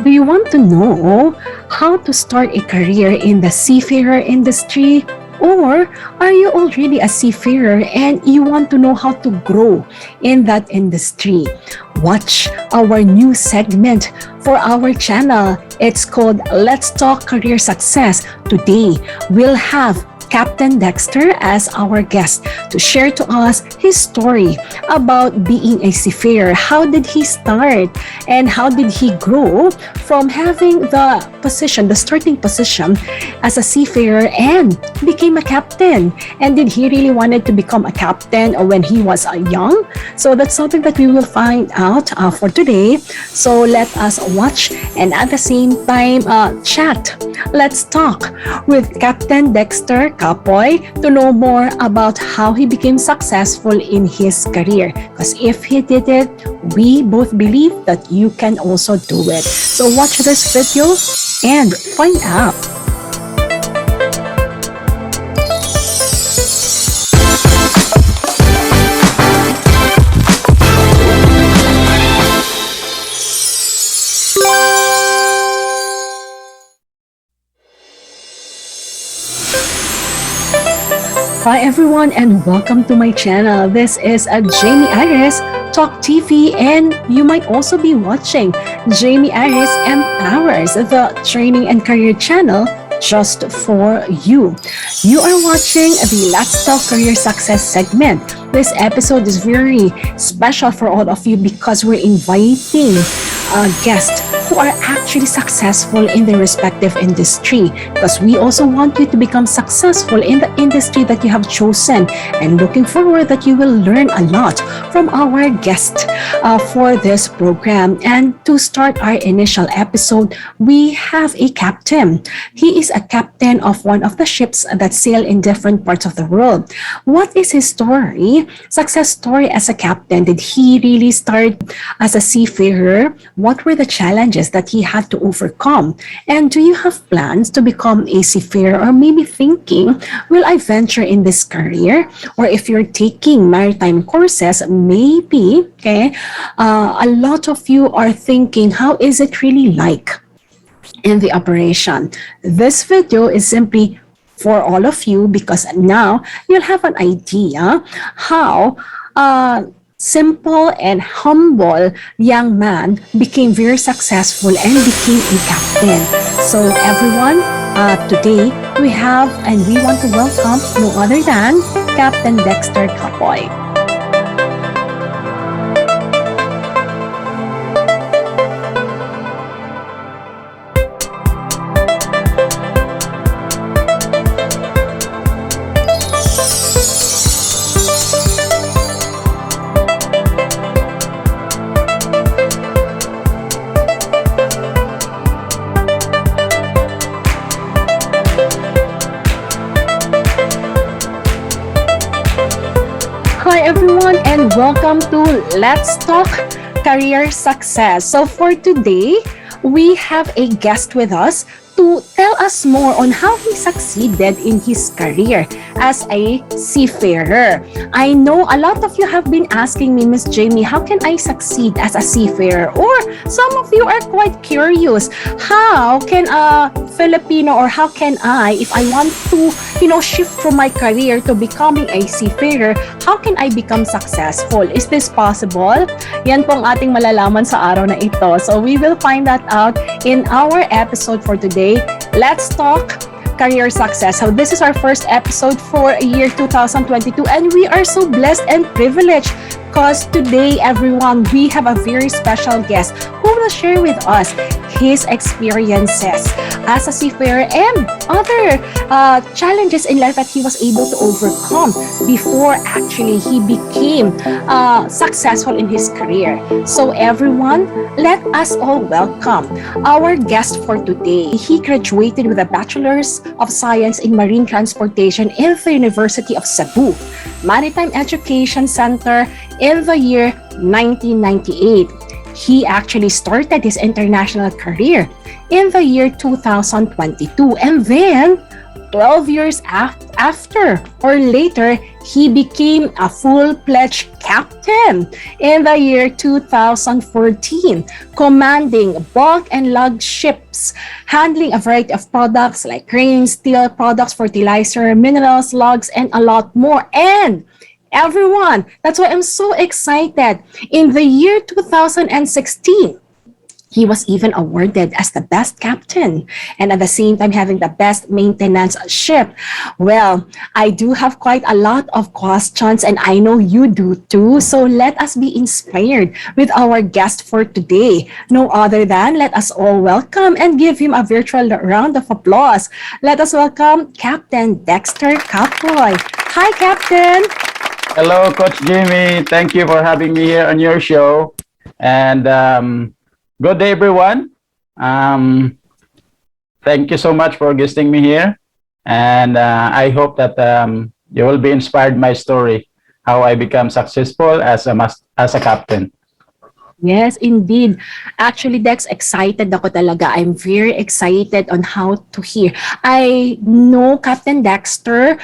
Do you want to know how to start a career in the seafarer industry? Or are you already a seafarer and you want to know how to grow in that industry? Watch our new segment for our channel. It's called Let's Talk Career Success. Today, we'll have Captain Dexter as our guest to share to us his story about being a seafarer. How did he start and how did he grow from having the starting position as a seafarer and became a captain? And did he really wanted to become a captain when he was young? So that's something that we will find out for today. So let us watch and at the same time chat. Let's talk with Captain Dexter Capoy to know more about how he became successful in his career. Because if he did it, we both believe that you can also do it. So watch this video and find out. Hi everyone and welcome to my channel. This is a Jamey Iris TALK TV and you might also be watching Jamey Iris Empowers, the training and career channel just for you. You are watching the Let's Talk Career Success segment. This episode is very special for all of you because we're inviting guests who are actually successful in their respective industry, because we also want you to become successful in the industry that you have chosen, and looking forward that you will learn a lot from our guest for this program. And to start our initial episode, we have a captain. He is a captain of one of the ships that sail in different parts of the world. What is his story? Success story as a captain. Did he really start as a seafarer? What were the challenges that he had to overcome? And do you have plans to become a seafarer, or maybe thinking, will I venture in this career? Or if you're taking maritime courses, maybe, a lot of you are thinking, how is it really like in the operation? This video is simply for all of you because now you'll have an idea how simple and humble young man became very successful and became a captain. So everyone, today we have and we want to welcome no other than Captain Dexter Capoy. Hi everyone and welcome to Let's Talk Career Success. So for today, we have a guest with us to tell us more on how he succeeded in his career as a seafarer. I know a lot of you have been asking me, Miss Jamey, how can I succeed as a seafarer? Or some of you are quite curious, how can a Filipino, or how can I, if I want to, shift from my career to becoming a seafarer, how can I become successful? Is this possible? Yan pong ating malalaman sa araw na ito. So we will find that out in our episode for today. Let's talk career success. So this is our first episode for year 2022 and we are so blessed and privileged because today, everyone, we have a very special guest who will share with us his experiences as a seafarer and other challenges in life that he was able to overcome before actually he became successful in his career. So everyone, let us all welcome our guest for today. He graduated with a Bachelor's of Science in Marine Transportation in the University of Cebu Maritime Education Center in the year 1998. He actually started his international career in the year 2022, and then 12 years after or later, he became a full-fledged captain in the year 2014, commanding bulk and lug ships, handling a variety of products like grain, steel products, fertilizer, minerals, logs, and a lot more. And everyone, that's why I'm so excited. In the year 2016, he was even awarded as the best captain and at the same time having the best maintenance ship. Well, I do have quite a lot of questions and I know you do too. So let us be inspired with our guest for today. No other than let us all welcome and give him a virtual round of applause. Let us welcome Captain Dexter Capoy. Hi, Captain. Hello, Coach Jamey. Thank you for having me here on your show. And good day, everyone. Thank you so much for guesting me here. And I hope that you will be inspired by my story, how I become successful as a captain. Yes, indeed. Actually, Dex, excited ako talaga. I'm very excited on how to hear. I know Captain Dexter,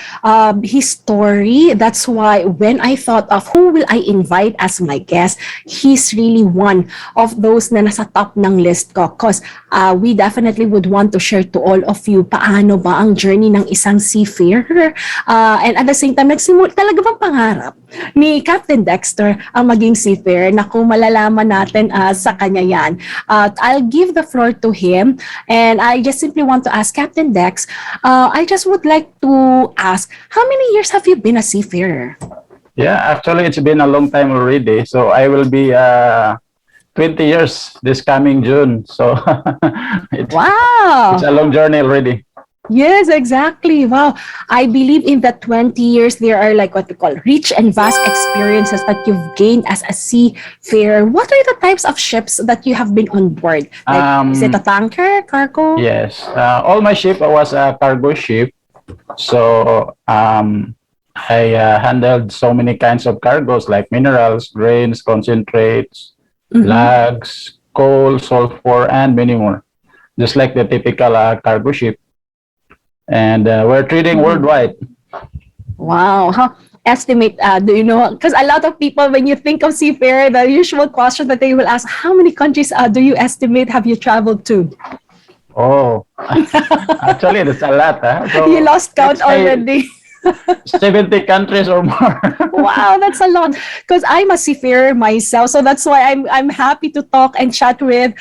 his story. That's why when I thought of who will I invite as my guest, he's really one of those na nasa top ng list ko. Because we definitely would want to share to all of you paano ba ang journey ng isang seafarer. And at the same time, talaga bang pangarap ni Captain Dexter ang maging seafarer? Naku, malalaman natin sa kanya yan. I'll give the floor to him and I just simply want to ask Captain Dex, I just would like to ask, how many years have you been a seafarer? Yeah, actually, it's been a long time already. So I will be 20 years this coming June. So Wow! It's a long journey already. Yes, exactly. Wow. I believe in the 20 years, there are like what we call rich and vast experiences that you've gained as a seafarer. What are the types of ships that you have been on board? Like, is it a tanker, cargo? Yes. All my ship was a cargo ship. So I handled so many kinds of cargoes like minerals, grains, concentrates, logs, coal, sulfur, and many more. Just like the typical cargo ship. And we're trading worldwide. Wow. How estimate, do you know? Because a lot of people, when you think of seafarer, the usual question that they will ask, how many countries do you estimate have you traveled to? Oh, actually, that's a lot. So you lost count already. 70 countries or more. Wow, that's a lot. Because I'm a seafarer myself, so that's why I'm happy to talk and chat with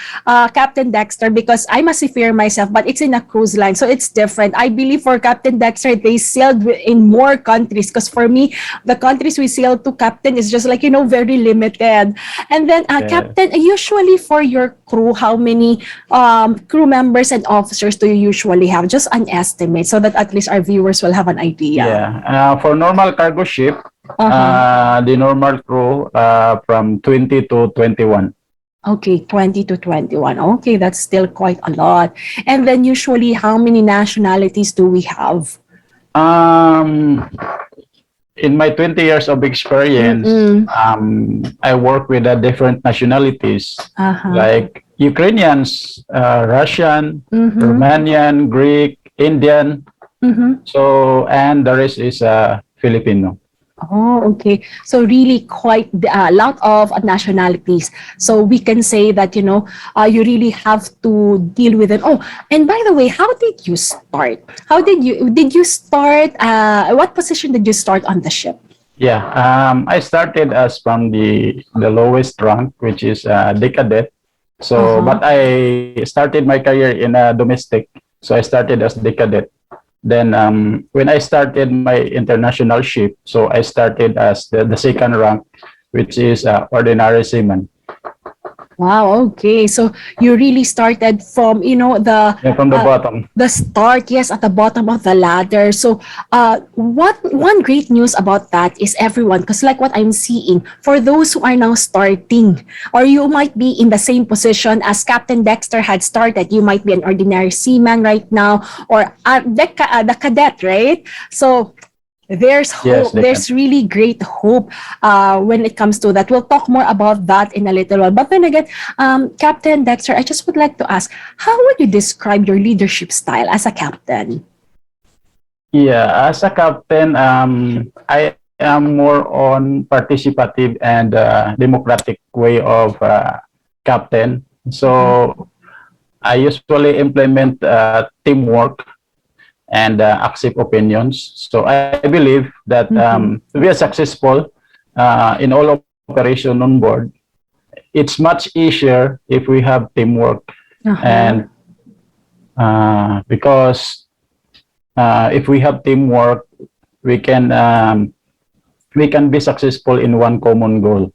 Captain Dexter because I'm a seafarer myself, but it's in a cruise line, so it's different. I believe for Captain Dexter, they sailed in more countries. Because for me, the countries we sailed to, Captain, is just like very limited. And then, Captain, usually for your crew, how many crew members and officers do you usually have? Just an estimate, so that at least our viewers will have an idea. Yeah, for normal cargo ship, the normal crew from 20 to 21. Okay, 20 to 21. Okay, that's still quite a lot. And then usually, how many nationalities do we have? In my 20 years of experience, I work with different nationalities like Ukrainians, Russian, Romanian, Greek, Indian. So, and the rest is Filipino. Oh, okay. So really quite a lot of nationalities. So we can say that, you really have to deal with it. Oh, and by the way, how did you start? Did you start, what position did you start on the ship? Yeah, I started as from the lowest rank, which is the cadet. So, but I started my career in domestic. So I started as the cadet. Then when I started my international ship, so I started as the second rank, which is ordinary seaman. Wow, okay. So you really started from, From the bottom. The start, yes, at the bottom of the ladder. So one great news about that is everyone, because like what I'm seeing, for those who are now starting, or you might be in the same position as Captain Dexter had started, you might be an ordinary seaman right now, or the cadet, right? So there's hope. There's really great hope when it comes to that. We'll talk more about that in a little while. But then again, Captain Dexter, I just would like to ask, how would you describe your leadership style as a captain? Yeah, as a captain, I am more on participative and democratic way of captain. So I usually implement teamwork and accept opinions. So I believe that to be a successful in all operation on board, it's much easier if we have teamwork. And because if we have teamwork, we can be successful in one common goal.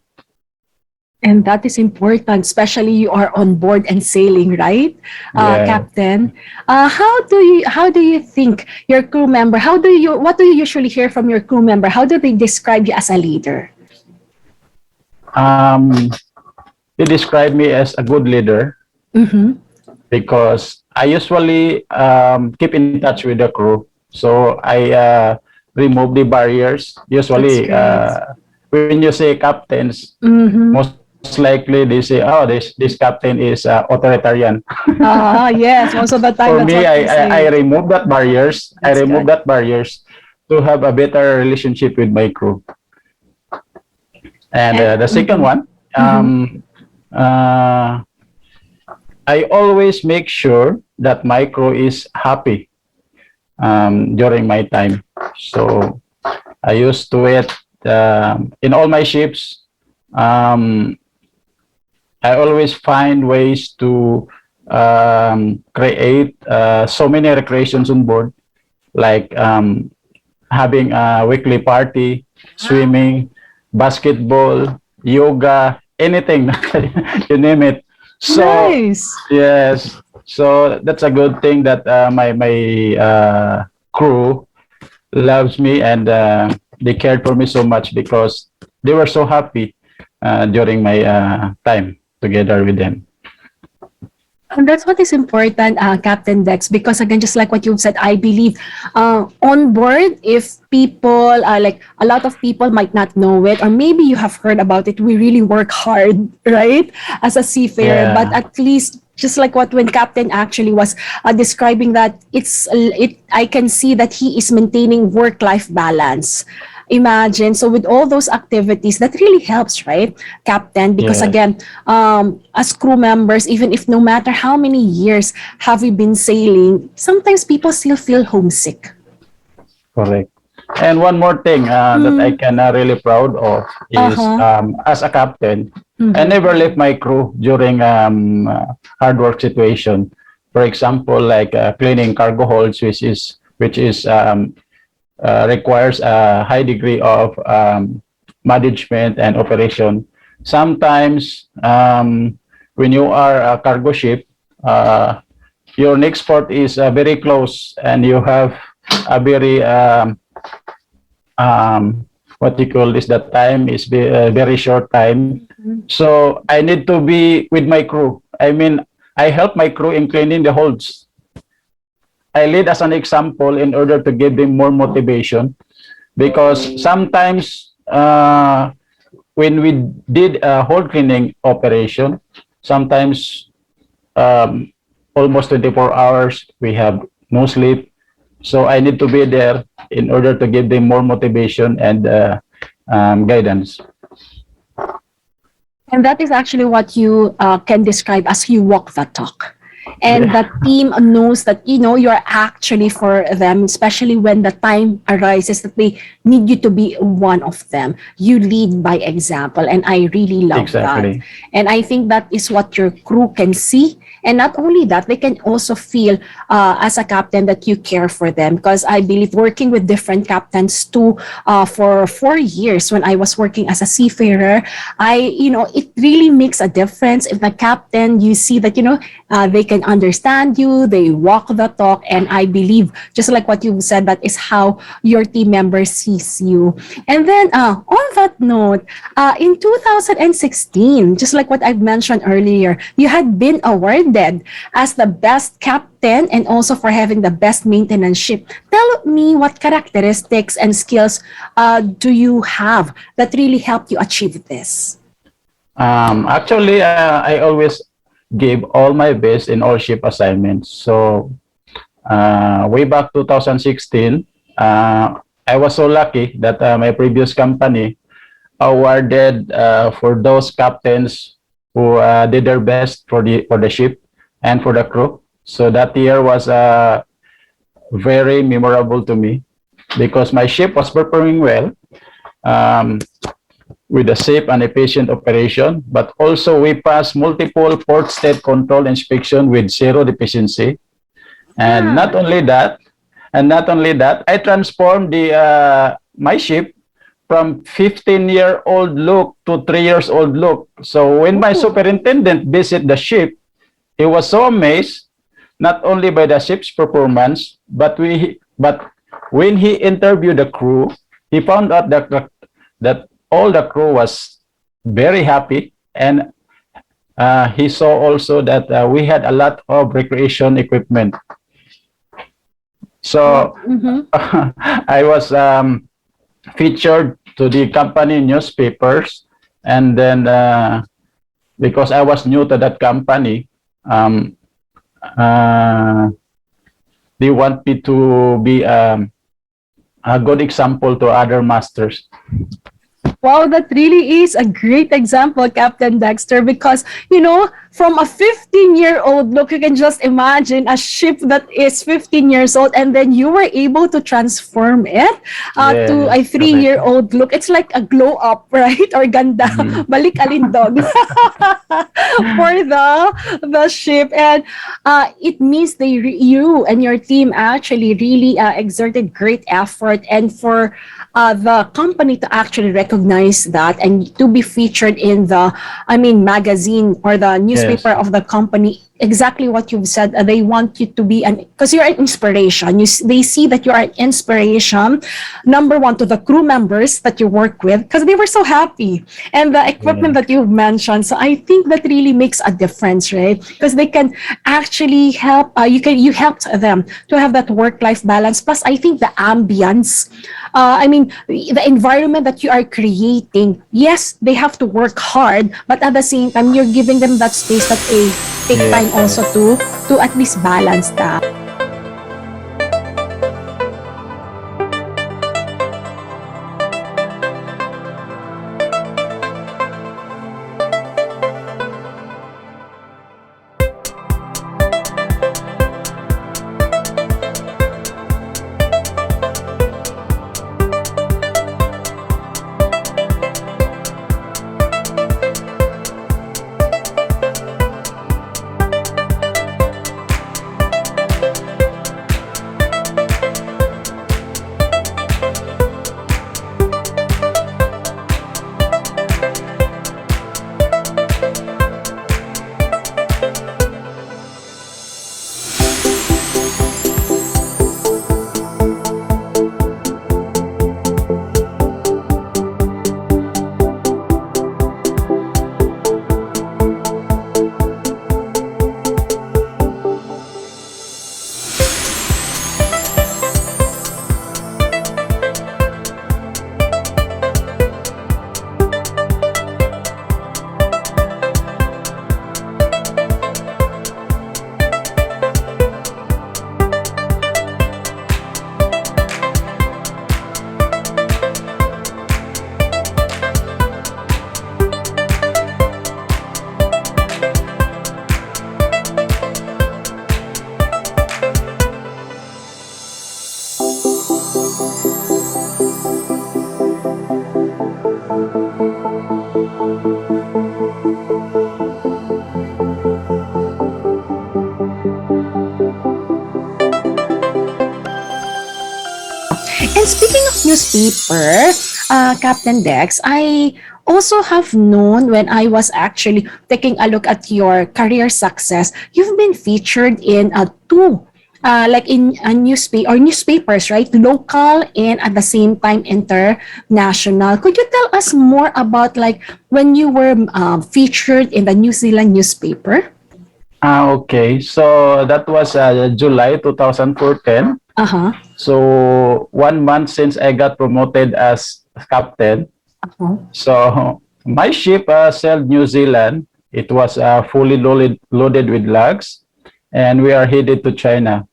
And that is important, especially you are on board and sailing, right, Yeah. Captain? How do you think your crew member? What do you usually hear from your crew member? How do they describe you as a leader? They describe me as a good leader because I usually keep in touch with the crew. So I remove the barriers. Usually, when you say captains, most likely they say, "Oh, this captain is authoritarian." Yes, most of the time. For me, I remove that barriers. I remove that barriers to have a better relationship with my crew. And the second one, I always make sure that my crew is happy during my time. So I used to it in all my ships. I always find ways to create so many recreations on board, like having a weekly party, swimming, basketball, yoga, anything, you name it. So Nice. yes, so that's a good thing that my crew loves me and they cared for me so much because they were so happy during my time together with them. And that's what is important, Captain Dex, because again, just like what you've said, I believe on board, if people, like a lot of people might not know it, or maybe you have heard about it, we really work hard, right, as a seafarer, but at least just like what when Captain actually was describing that I can see that he is maintaining work-life balance. Imagine, so with all those activities, that really helps, right, Captain? Because again, as crew members, even if no matter how many years have we been sailing, sometimes people still feel homesick. Correct. And one more thing that I can really proud of is as a captain, I never left my crew during hard work situation. For example, like cleaning cargo holds, which is requires a high degree of management and operation. Sometimes, when you are a cargo ship, your next port is very close, and you have a very what you call this? That time is very short time. So I need to be with my crew. I mean, I help my crew in cleaning the holds. I lead as an example in order to give them more motivation, because sometimes when we did a hold cleaning operation, sometimes almost 24 hours we have no sleep. So I need to be there in order to give them more motivation and guidance. And that is actually what you can describe as you walk the talk. And the team knows that, you're actually for them, especially when the time arises that they need you to be one of them. You lead by example. And I really love that. And I think that is what your crew can see. And not only that, they can also feel as a captain that you care for them. Because I believe working with different captains too, for 4 years when I was working as a seafarer, it really makes a difference. If the captain, you see that, they can understand you, they walk the talk. And I believe, just like what you said, that is how your team member sees you. And then on that note, in 2016, just like what I've mentioned earlier, you had been awarded as the best captain and also for having the best maintenance ship. Tell me what characteristics and skills do you have that really helped you achieve this? Actually, I always give all my best in all ship assignments. So way back 2016, I was so lucky that my previous company awarded for those captains who did their best for the ship and for the crew. So that year was very memorable to me because my ship was performing well, um, with a safe and efficient operation, but also we passed multiple port state control inspection with zero deficiency. And Yeah. not only that, I transformed the my ship from 15-year-old look to 3 years old look. So when my Ooh. superintendent visited the ship, he was so amazed not only by the ship's performance, but when he interviewed the crew, he found out that all the crew was very happy, and he saw also that we had a lot of recreation equipment. Well, So I was featured to the company newspapers, and then because I was new to that company, um, uh, they want me to be a good example to other masters. wow, that really is a great example, Captain Dexter, because, from a 15-year-old look, you can just imagine a ship that is 15 years old, and then you were able to transform it to a Yes, correct. 3-year-old look. It's like a glow up, right? Or ganda, Mhm. balik alindog for the ship. And it means you and your team actually really exerted great effort, and for the company to actually recognize that and to be featured in the, magazine or the newspaper Yes, of the company. Exactly what you've said. They want you to be because you're an inspiration. They see that you are an inspiration. Number one, to the crew members that you work with, because they were so happy, and the equipment yeah, that you've mentioned. So I think that really makes a difference, right? Because they can actually help. You helped them to have that work-life balance. Plus, I think the ambience, the environment that you are creating, yes, they have to work hard, but at the same time, you're giving them that space that they take yes, time also correct. to at least balance that. And speaking of newspaper, Captain Dex, I also have known when I was actually taking a look at your career success, you've been featured in two, like in a newspapers, right? Local and at the same time international. Could you tell us more about like when you were featured in the New Zealand newspaper? Okay. So that was July 2014. Uh huh. So 1 month since I got promoted as captain. Uh-huh. So my ship sailed New Zealand. It was fully loaded with logs, and we are headed to China.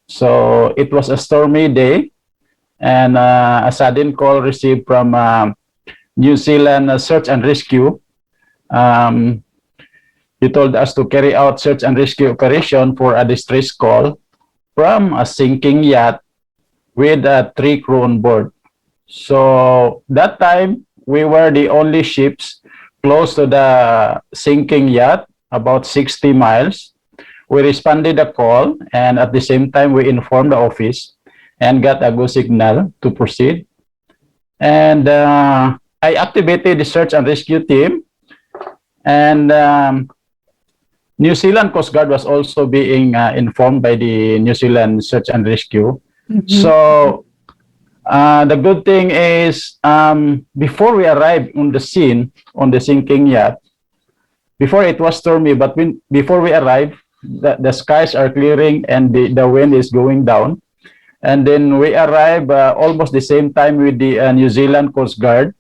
So it was a stormy day, and a sudden call received from New Zealand Search and Rescue. He told us to carry out search and rescue operation for a distress call from a sinking yacht with 3 crew on board. So that time, we were the only ships close to the sinking yacht, about 60 miles. We responded the call, and at the same time, we informed the office and got a go signal to proceed. And I activated the search and rescue team, and New Zealand Coast Guard was also being informed by the New Zealand Search and Rescue. So the good thing is, before we arrived on the scene, on the sinking yacht, before it was stormy, but before we arrived, the skies are clearing and the wind is going down. And then we arrived almost the same time with the New Zealand Coast Guard.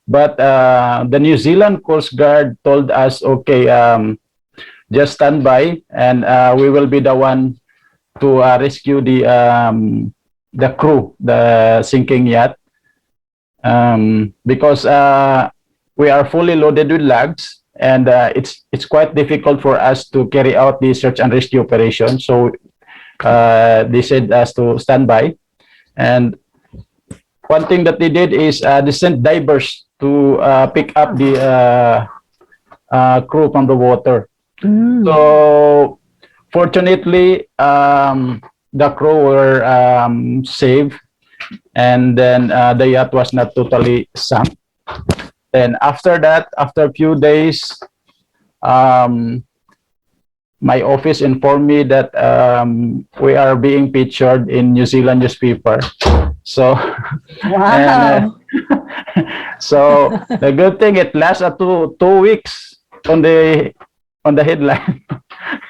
But the New Zealand Coast Guard told us, okay, just stand by, and we will be the one to rescue the crew, the sinking yacht, because we are fully loaded with lugs, and it's quite difficult for us to carry out the search and rescue operation. So they said us to stand by, and one thing that they did is they sent divers to pick up the crew from the water. So fortunately, the crew were saved, and then the yacht was not totally sunk. Then after that, after a few days, my office informed me that we are being featured in New Zealand newspaper. So, Wow. so the good thing, it lasted two weeks on the headline.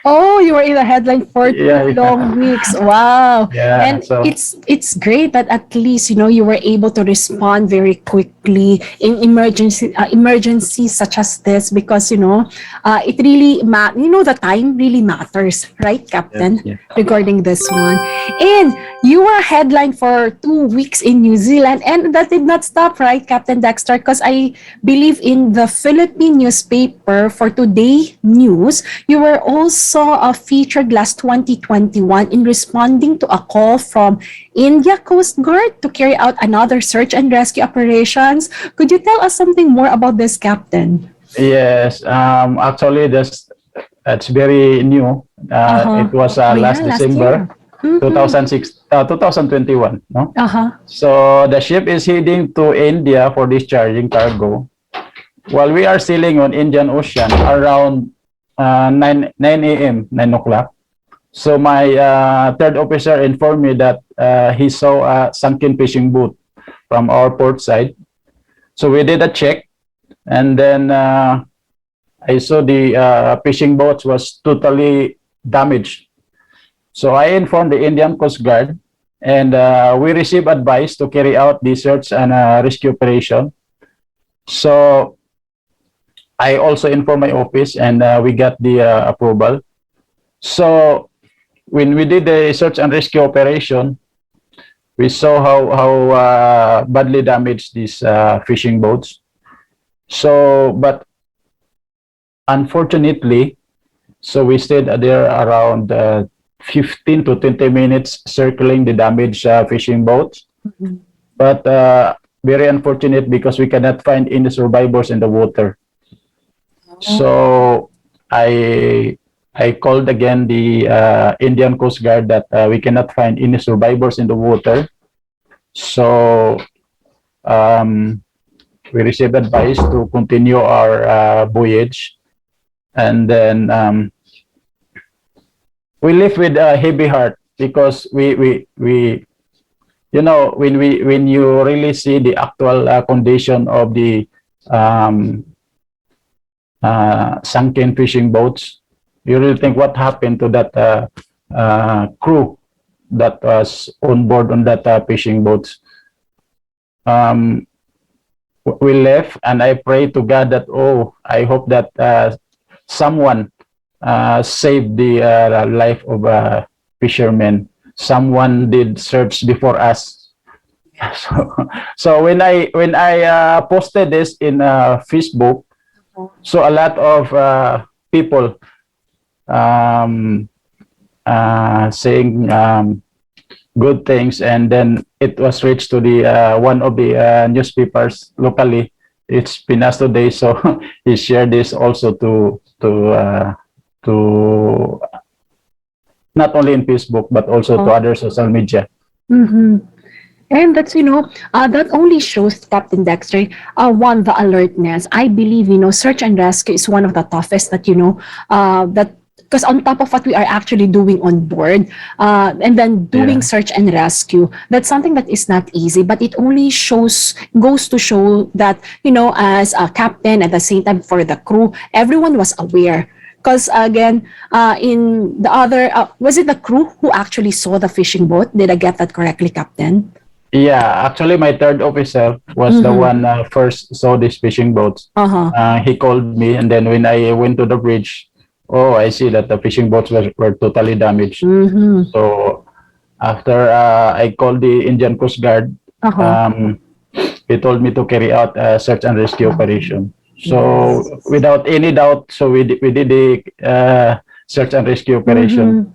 Oh, you were in the headline for 2 long weeks. Wow. Yeah, And so it's great that at least, you were able to respond very quickly in emergencies such as this, because, it really the time really matters, right, Captain? yeah. Regarding this one. And you were headline for 2 weeks in New Zealand, and that did not stop, right, Captain Dexter? Because I believe in the Philippine newspaper for Today News, you were also featured last 2021 in responding to a call from India Coast Guard to carry out another search and rescue operations. Could you tell us something more about this, Captain? Yes, actually, that's very new. It was last December, year. 2021. No. So the ship is heading to India for discharging cargo, while we are sailing on Indian Ocean around 9 a.m., 9 o'clock. So my third officer informed me that he saw a sunken fishing boat from our port side. So we did a check, and then I saw the fishing boat was totally damaged. So I informed the Indian Coast Guard, and we received advice to carry out the search and rescue operation. So I also informed my office, and we got the approval. So when we did the search and rescue operation, we saw how badly damaged these fishing boats. So, but unfortunately, so we stayed there around 15 to 20 minutes circling the damaged fishing boats. But very unfortunate, because we cannot find any survivors in the water. So I called again the Indian Coast Guard that we cannot find any survivors in the water. So we received advice to continue our voyage, and then we left with a heavy heart, because we when you really see the actual condition of the sunken fishing boats, you really think what happened to that crew that was on board on that fishing boats. We left, and I pray to God that, I hope that someone saved the life of a fisherman. Someone did search before us So, so when I posted this in Facebook, so a lot of people um, saying good things, and then it was reached to the one of the newspapers locally. It's Pinas Today, so he shared this also to not only in Facebook but also to other social media. Mm-hmm. And that's, that only shows, Captain Dexter, one, the alertness. I believe, search and rescue is one of the toughest that, that because on top of what we are actually doing on board, and then doing Yeah. search and rescue, that's something that is not easy, but it only goes to show that, as a captain, at the same time for the crew, everyone was aware. Because again, in the other, was it the crew who actually saw the fishing boat? Did I get that correctly, Captain? Yeah, actually, my third officer was the Mm-hmm. one first saw these fishing boats. Uh-huh. He called me, and then when I went to the bridge, oh, I see that the fishing boats were totally damaged. Mm-hmm. So after I called the Indian Coast Guard, Uh-huh. um, he told me to carry out a search and rescue operation. So Yes. without any doubt, so we did the search and rescue operation. Mm-hmm.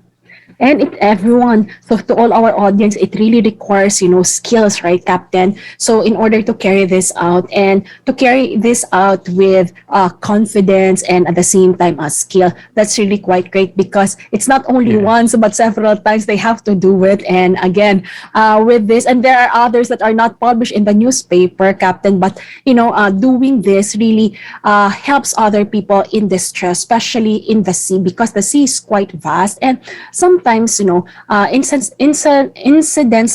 And it everyone, so to all our audience, it really requires, skills, right, Captain? So in order to carry this out and to carry this out with confidence and at the same time a skill, that's really quite great because it's not only Yes. once but several times they have to do it. And again, with this, and there are others that are not published in the newspaper, Captain, but doing this really helps other people in distress, especially in the sea, because the sea is quite vast. And sometimes, incidents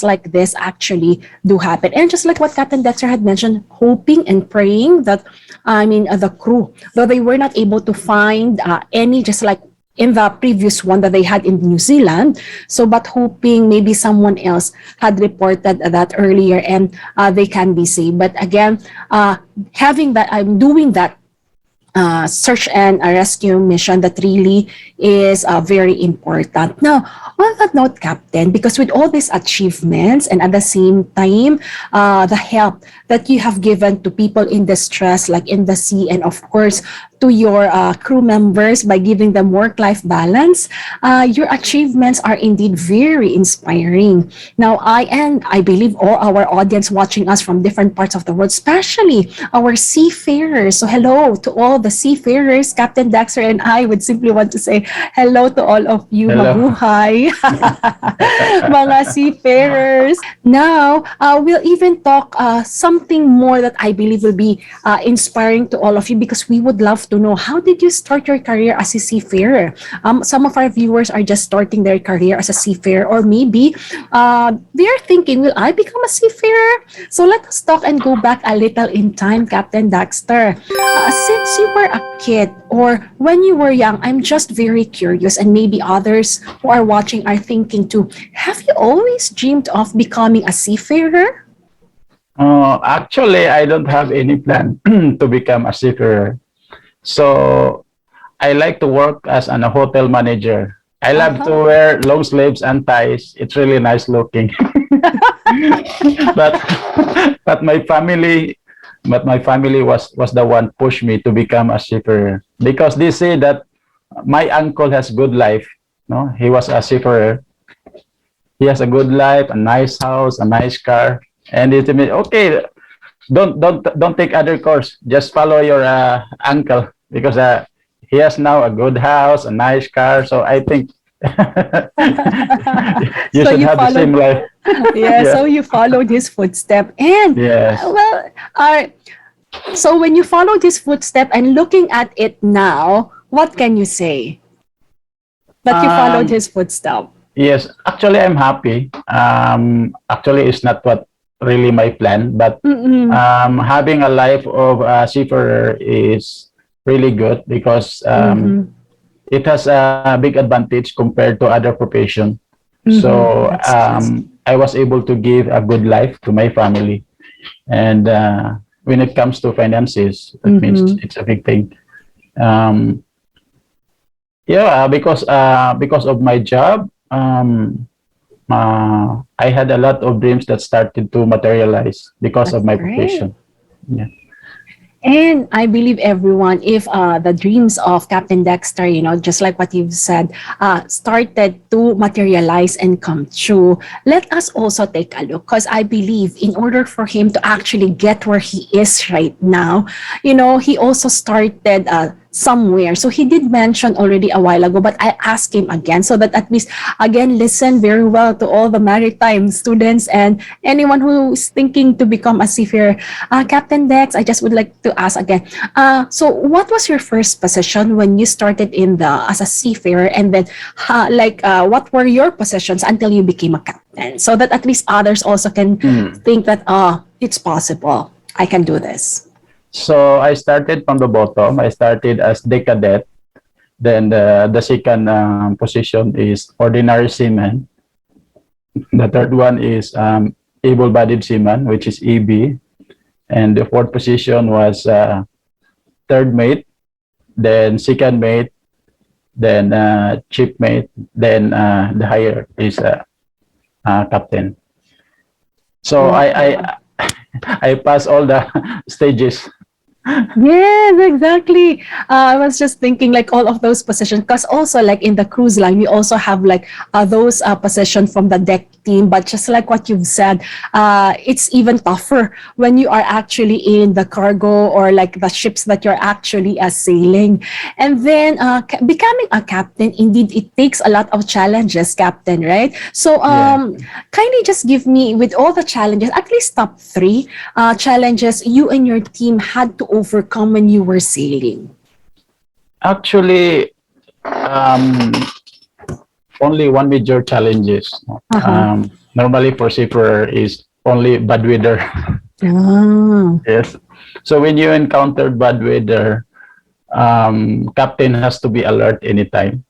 like this actually do happen. And just like what Captain Dexter had mentioned, hoping and praying that, the crew, though they were not able to find any, just like in the previous one that they had in New Zealand. So, but hoping maybe someone else had reported that earlier and they can be saved. But again, having that, I'm doing that search and rescue mission that really is very important. Now, on that note, Captain, because with all these achievements and at the same time, the help that you have given to people in distress, like in the sea, and of course, to your crew members by giving them work-life balance, your achievements are indeed very inspiring. Now, I believe all our audience watching us from different parts of the world, especially our seafarers. So hello to all the seafarers. Captain Dexter and I would simply want to say hello to all of you. Hello. Mabuhay, mga seafarers. Now, we'll even talk something more that I believe will be inspiring to all of you because we would love to know, how did you start your career as a seafarer? Some of our viewers are just starting their career as a seafarer, or maybe they're thinking, will I become a seafarer? So let us talk and go back a little in time, Captain Dexter. Since you were a kid or when you were young, I'm just very curious, and maybe others who are watching are thinking too, have you always dreamed of becoming a seafarer? Actually, I don't have any plan to become a seafarer. So I like to work as a hotel manager. I love to Uh-huh. wear long sleeves and ties. It's really nice looking. but but my family was the one pushed me to become a seafarer because they say that my uncle has good life. No, he was a seafarer. He has a good life, a nice house, a nice car, and they told me, okay, don't take other course. Just follow your uncle because he has now a good house, a nice car. So I think you So should you have the same followed, life. yeah, Yeah. so you followed his footstep. And Yes. well, so when you followed his footstep and looking at it now, what can you say that you followed Um, his footstep? yes. Actually, I'm happy. Actually, it's not what really my plan, but Mm-mm. having a life of a seafarer is really good because Mm-hmm. it has a big advantage compared to other profession. Mm-hmm. So That's true. I was able to give a good life to my family, and when it comes to finances, that means Mm-hmm. it's a big thing. Um, yeah, because of my job, I had a lot of dreams that started to materialize because That's of my great. profession. Yeah. And I believe everyone, if the dreams of Captain Dexter, just like what you've said, started to materialize and come true, let us also take a look. Because I believe in order for him to actually get where he is right now, he also started somewhere. So he did mention already a while ago, but I asked him again so that at least, again, listen very well to all the maritime students and anyone who is thinking to become a seafarer. Captain Dex, I just would like to ask again. So, what was your first position when you started in the as a seafarer, and then, what were your positions until you became a captain? So that at least others also can Mm. think that, it's possible. I can do this. So I started from the bottom. I started as the cadet. Then the second position is ordinary seaman. The third one is able-bodied seaman, which is EB. And the fourth position was third mate, then second mate, then chief mate, then the higher is captain. So Wow. I pass all the stages. Yes, exactly. I was just thinking like all of those positions, because also like in the cruise line, we also have like those positions from the deck team. But just like what you've said, it's even tougher when you are actually in the cargo or like the ships that you're actually sailing. And then becoming a captain, indeed, it takes a lot of challenges, captain, right? So Yeah. kindly just give me, with all the challenges, at least top three challenges you and your team had to overcome when you were sailing? Actually, um, only one major challenges. Uh-huh. Normally for seafarer is only bad weather. Ah, Yes. So when you encounter bad weather, captain has to be alert anytime,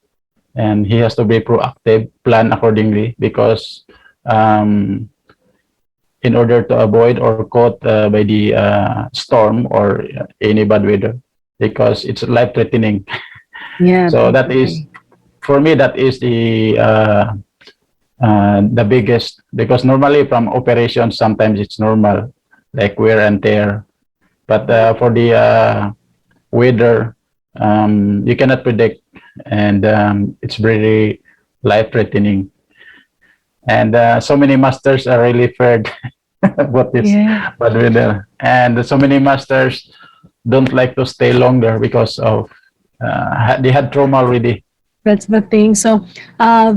and he has to be proactive, plan accordingly, because um, in order to avoid or caught by the storm or any bad weather, because it's life threatening. yeah, So that is, definitely. for me, that is the biggest, because normally from operations sometimes it's normal, like wear and tear, but for the weather, you cannot predict, and it's very life threatening, and so many masters are really feared about this Yeah. bad weather, and so many masters don't like to stay longer because of they had trauma already. That's the thing. So,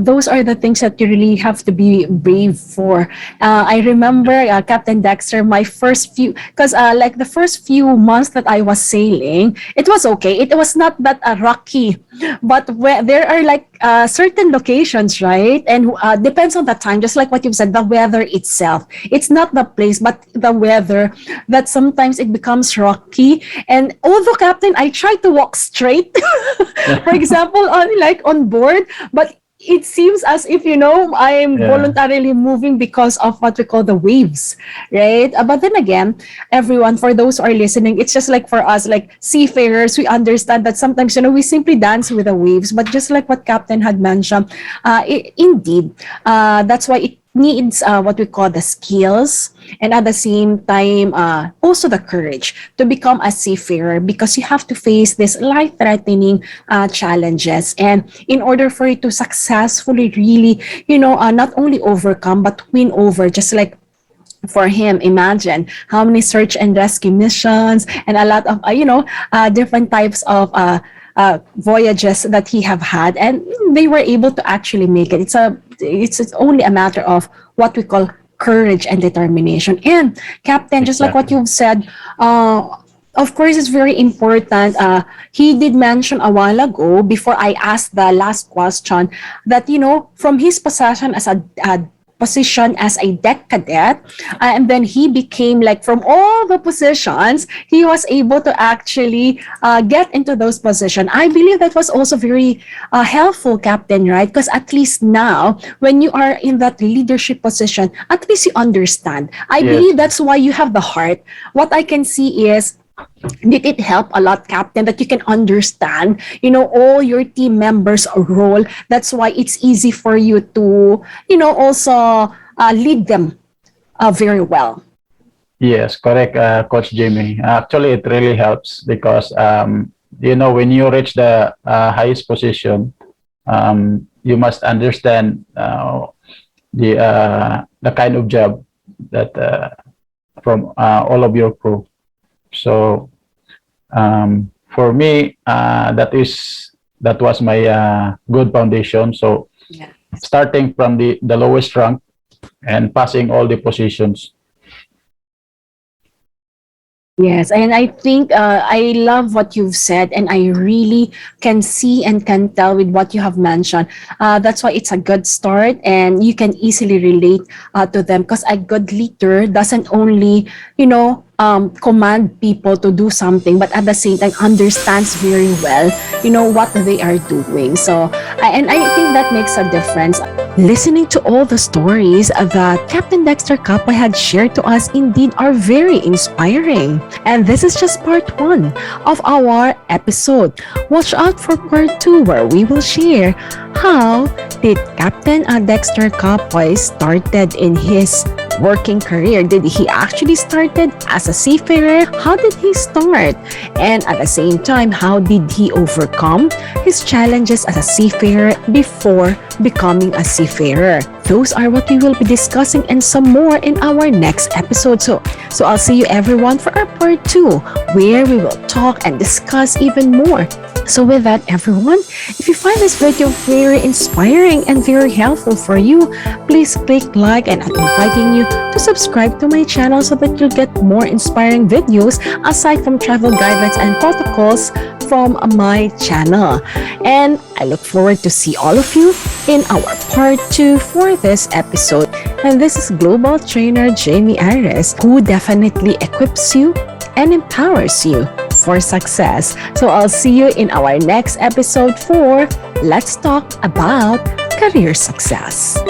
those are the things that you really have to be brave for. I remember Captain Dexter, my first few, because like the first few months that I was sailing, it was okay. It was not that rocky, but where there are like certain locations, right? And depends on the time, just like what you've said, the weather itself. It's not the place, but the weather that sometimes it becomes rocky. And although Captain, I try to walk straight, for example, on board, but it seems as if I'm Yeah. voluntarily moving because of what we call the waves, right? But then again, everyone, for those who are listening, it's just like for us, like seafarers, we understand that sometimes we simply dance with the waves. But just like what Captain had mentioned, indeed, that's why it needs what we call the skills, and at the same time also the courage to become a seafarer, because you have to face these life-threatening challenges, and in order for you to successfully really not only overcome but win over, just like for him, imagine how many search and rescue missions and a lot of different types of voyages that he have had, and they were able to actually make it. It's only a matter of what we call courage and determination. And captain, just like what Exactly. you've said, of course, it's very important. He did mention a while ago, before I asked the last question, that from his possession as a position as a deck cadet, and then he became, like, from all the positions, he was able to actually get into those positions. I believe that was also very helpful, captain, right? Because at least now, when you are in that leadership position, at least you understand. I Yes. believe that's why you have the heart. What I can see is Did it help a lot, Captain, that you can understand, all your team members' role? That's why it's easy for you to, also lead them very well. Yes, correct, Coach Jamie. Actually, it really helps because when you reach the highest position, you must understand the kind of job that from all of your crew. So for me, that was my good foundation. So Yeah. starting from the lowest rank and passing all the positions. Yes, and I think I love what you've said, and I really can see and can tell with what you have mentioned. That's why it's a good start, and you can easily relate to them because a good leader doesn't only, command people to do something, but at the same time understands very well, what they are doing. So, and I think that makes a difference. Listening to all the stories that Captain Dexter Capoy had shared to us indeed are very inspiring. And this is just part 1 of our episode. Watch out for part 2 where we will share how did Captain Dexter Capoy started in his working career. Did he actually started as a seafarer? How did he start? And at the same time, how did he overcome his challenges as a seafarer before becoming a seafarer? Those are what we will be discussing and some more in our next episode. So I'll see you everyone for our part 2 where we will talk and discuss even more. So with that, everyone, if you find this video very inspiring and very helpful for you, please click like, and I'm inviting you to subscribe to my channel so that you'll get more inspiring videos aside from travel guidelines and protocols from my channel. And I look forward to see all of you in our part 2 for this episode. And this is Global Trainer Jamey Iris, who definitely equips you and empowers you for success. So I'll see you in our next episode for Let's Talk About Career Success.